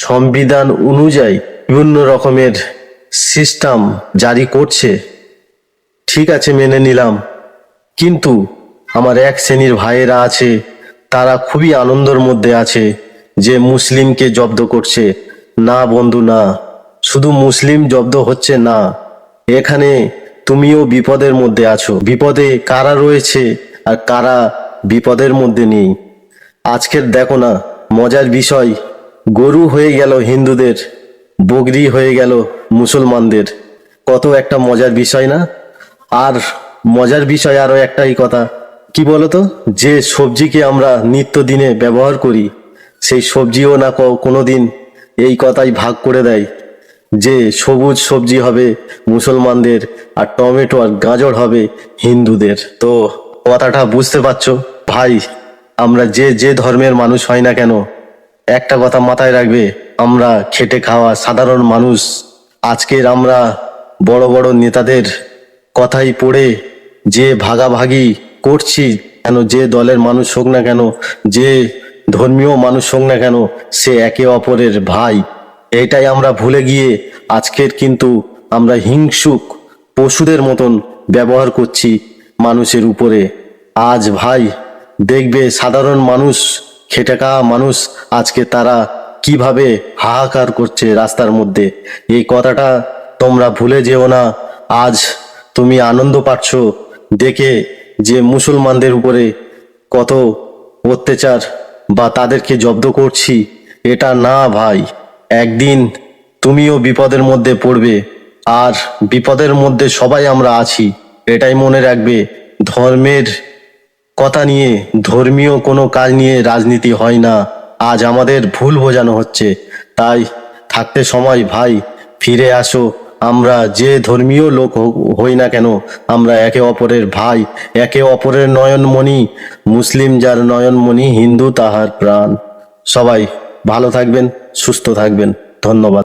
সংবিধান অনুযায়ী বিভিন্ন রকমের সিস্টেম জারি করছে, ঠিক আছে মেনে নিলাম, কিন্তু আমার এক শ্রেণীর ভাইয়েরা আছে, তারা খুবই আনন্দের মধ্যে আছে যে মুসলিমকে জব্দ করছে। না বন্ধু না, শুধু মুসলিম জব্দ হচ্ছে না, এখানে তুমিও বিপদের মধ্যে আছো। বিপদে কারা রয়েছে আর কারা বিপদের মধ্যে নেই, আজকের দেখো না মজার বিষয়, গরু হয়ে গেল হিন্দুদের, বকরি হয়ে গেল মুসলমানদের। কত একটা মজার বিষয় না? আর মজার বিষয় আরো একটাই কথা, কি বলতো, যে সবজিকে আমরা নিত্যদিনে ব্যবহার করি, সেই সবজিও না কোনোদিন এই কথাই ভাগ করে দেয় যে সবুজ সবজি হবে মুসলমানদের আর টমেটো আর গাজর হবে হিন্দুদের। তো কথাটা বুঝতে পারছো ভাই, আমরা যে যে ধর্মের মানুষ হয় না কেন, একটা কথা মাথায় রাখবে, আমরা খেটে খাওয়া সাধারণ মানুষ। আজকের আমরা বড় বড় নেতাদের কথাই পড়ে যে ভাগাভাগি করছি, কেন যে দলের মানুষ হোক না কেন, যে ধর্মীয় মানুষ হোক না কেন, সে একে অপরের ভাই, এইটাই আমরা ভুলে গিয়ে আজকের কিন্তু আমরা হিংসুক পশুদের মতন ব্যবহার করছি মানুষের উপরে। আজ ভাই দেখবে সাধারণ মানুষ, খেটে খাওয়া মানুষ, আজকে তারা কিভাবে হাহাকার করছে রাস্তার মধ্যে। এই কথাটা তোমরা ভুলে যেও না। আজ তুমি আনন্দ পাচ্ছ দেখে যে মুসলমানদের উপরে কত অত্যাচার বা তাদেরকে জব্দ করছি, এটা না ভাই, একদিন তুমিও বিপদের মধ্যে পড়বে, আর বিপদের মধ্যে সবাই আমরা আছি, এটাই মনে রাখবে। ধর্মের কথা নিয়ে, ধর্মীয় কোনো কাজ নিয়ে রাজনীতি হয় না, আজ আমাদের ভুল বোঝানো হচ্ছে। তাই থাকতে সময় ভাই ফিরে আসো, আমরা যে ধর্মীয় লোক হই না কেন, আমরা একে অপরের ভাই, একে অপরের নয়নমণি। মুসলিম যার নয়নমণি, হিন্দু তাহার প্রাণ। সবাই ভালো থাকবেন, সুস্থ থাকবেন, ধন্যবাদ।